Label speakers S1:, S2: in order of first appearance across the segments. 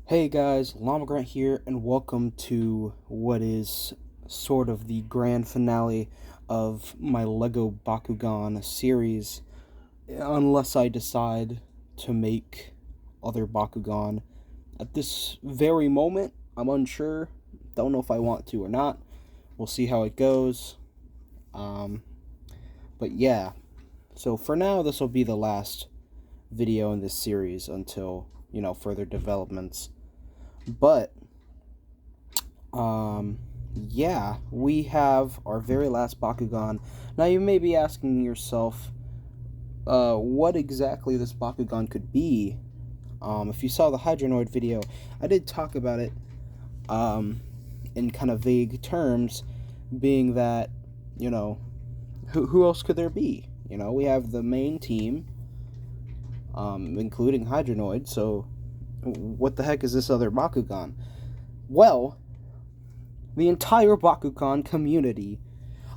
S1: Hey guys, Llama Grant here, and welcome to what is sort of the grand finale of my Lego Bakugan series, unless I decide to make other Bakugan. At this very moment, I'm unsure, don't know if I want to or not. We'll see how it goes. Um, but yeah, so for now, this will be the last video in this series until, further developments. But yeah, we have our very last Bakugan. Now you may be asking yourself, what exactly this Bakugan could be. If you saw the Hydronoid video, I did talk about it in kind of vague terms, being that, who else could there be? We have the main team, including Hydronoid, so what the heck is this other Bakugan? Well, the entire Bakugan community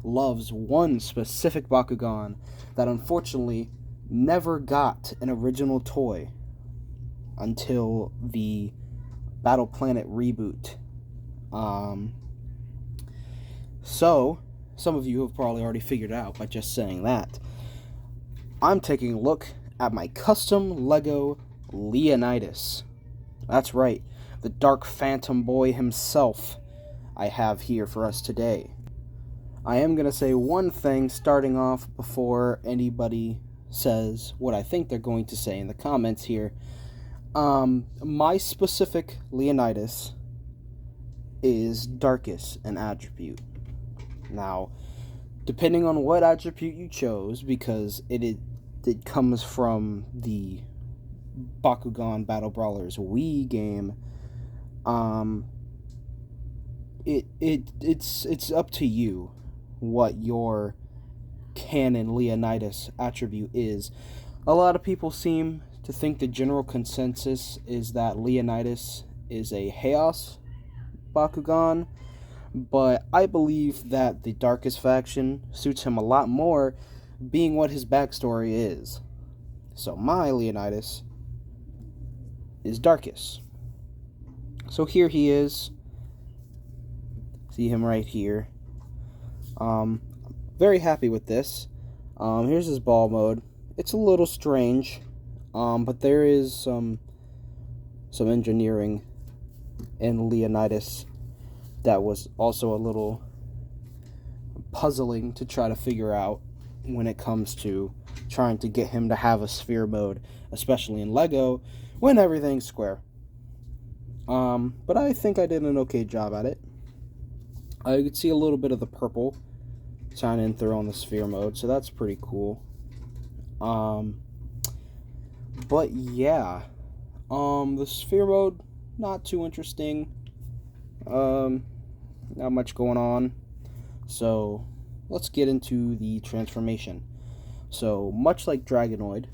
S1: loves one specific Bakugan that unfortunately never got an original toy until the Battle Planet reboot. So, some of you have probably already figured it out by just saying that. I'm taking a look at my custom Lego Leonidas. That's right, the Dark Phantom Boy himself I have here for us today. I am going to say one thing starting off before anybody says what I think they're going to say in the comments here. My specific Leonidas is darkest in attribute. Now, depending on what attribute you chose, because it comes from the Bakugan Battle Brawlers Wii game, it's up to you what your canon Leonidas attribute is. A lot of people seem to think the general consensus is that Leonidas is a Chaos Bakugan, but I believe that the Darkest faction suits him a lot more, being what his backstory is. So my Leonidas is Darkest. So here he is. See him right here. Very happy with this. Here's his ball mode. It's a little strange, but there is some engineering in Leonidas that was also a little puzzling to try to figure out when it comes to trying to get him to have a sphere mode, especially in Lego, when everything's square. But I think I did an okay job at it. I could see a little bit of the purple shining through on the sphere mode, so that's pretty cool. But yeah, the sphere mode, not too interesting. Not much going on. So let's get into the transformation. So much like Dragonoid,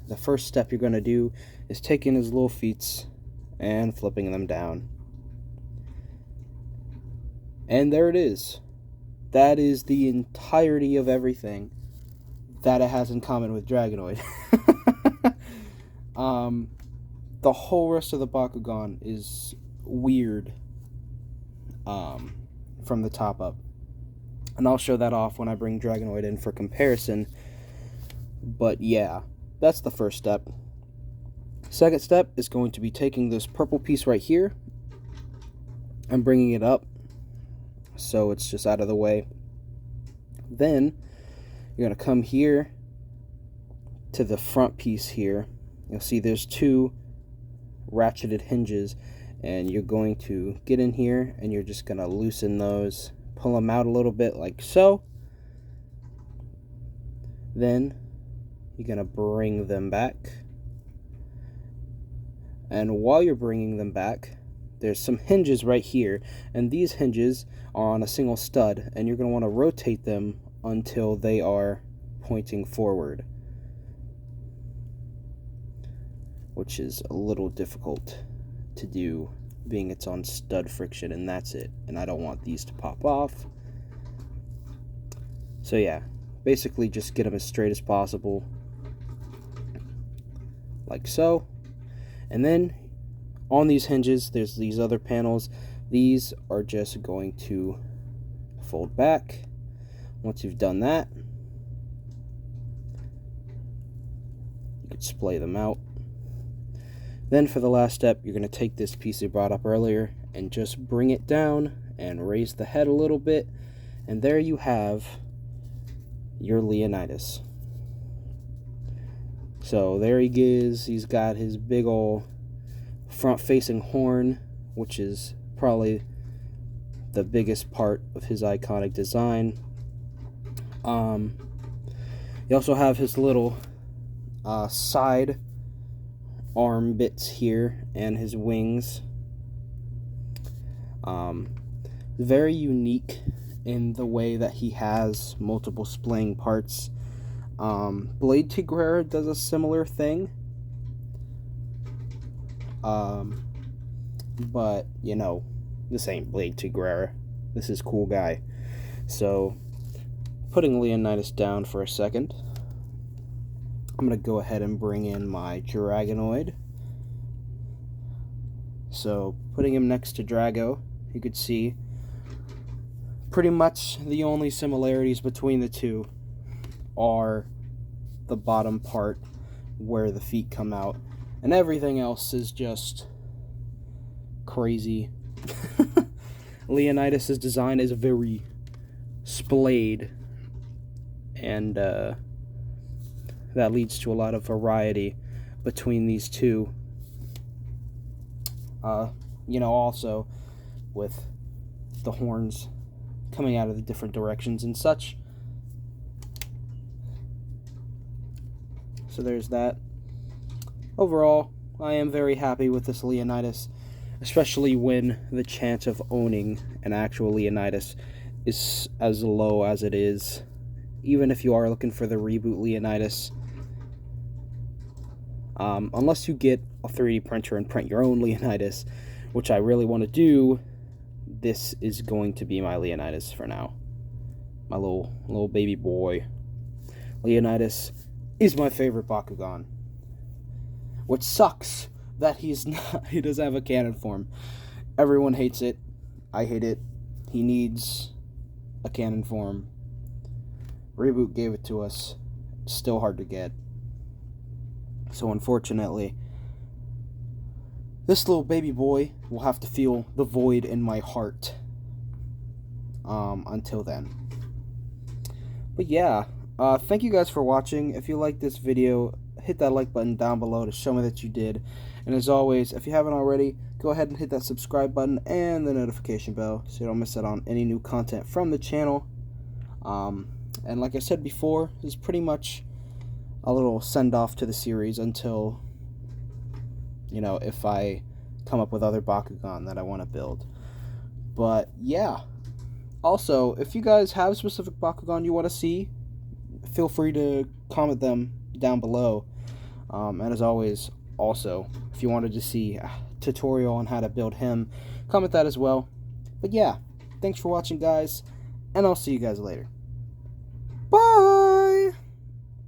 S1: the first step you're going to do is taking his little feet and flipping them down. And there it is. That is the entirety of everything that it has in common with Dragonoid. The whole rest of the Bakugan is weird from the top up. And I'll show that off when I bring Dragonoid in for comparison. But yeah, that's the first step. Second step is going to be taking this purple piece right here and bringing it up so it's just out of the way. Then you're going to come here to the front piece here. You'll see there's two ratcheted hinges, and you're going to get in here and you're just going to loosen those, pull them out a little bit like so. Then you're going to bring them back, and while you're bringing them back, there's some hinges right here, and these hinges are on a single stud, and you're going to want to rotate them until they are pointing forward, which is a little difficult to do, being it's on stud friction, and that's it, and I don't want these to pop off. So yeah, basically just get them as straight as possible, like so. And then On these hinges, there's these other panels. These are just going to fold back. Once you've done that, you could splay them out. Then for the last step, you're going to take this piece you brought up earlier and just bring it down and raise the head a little bit, and there you have your Leonidas. So there he is. He's got his big ol' front-facing horn, which is probably the biggest part of his iconic design. You also have his little side arm bits here and his wings. Very unique in the way that he has multiple splaying parts. Blade Tigrera does a similar thing. But, you know, this ain't Blade Tigrera. This is Cool Guy. So, putting Leonidas down for a second, I'm going to go ahead and bring in my Dragonoid. So, putting him next to Drago, you could see pretty much the only similarities between the two are the bottom part where the feet come out, and everything else is just crazy. Leonidas' design is very splayed, and that leads to a lot of variety between these two. You know, also with the horns coming out of the different directions and such. So there's that. Overall, I am very happy with this Leonidas, especially when the chance of owning an actual Leonidas is as low as it is. Even if you are looking for the reboot Leonidas, unless you get a 3D printer and print your own Leonidas, which I really want to do, this is going to be my Leonidas for now. My little baby boy. Leonidas is my favorite Bakugan. Which sucks that he doesn't have a cannon form. Everyone hates it. I hate it. He needs a cannon form. Reboot gave it to us. It's still hard to get. So unfortunately, this little baby boy will have to feel the void in my heart until then. But yeah, thank you guys for watching. If you like this video, hit that like button down below to show me that you did. And as always, if you haven't already, go ahead and hit that subscribe button and the notification bell so you don't miss out on any new content from the channel. And like I said before, this is pretty much a little send-off to the series until, you know, if I come up with other Bakugan that I want to build. But yeah, also, if you guys have specific Bakugan you want to see, feel free to comment them down below. And as always, also, if you wanted to see a tutorial on how to build him, comment that as well. But yeah, thanks for watching, guys, and I'll see you guys later. Bye!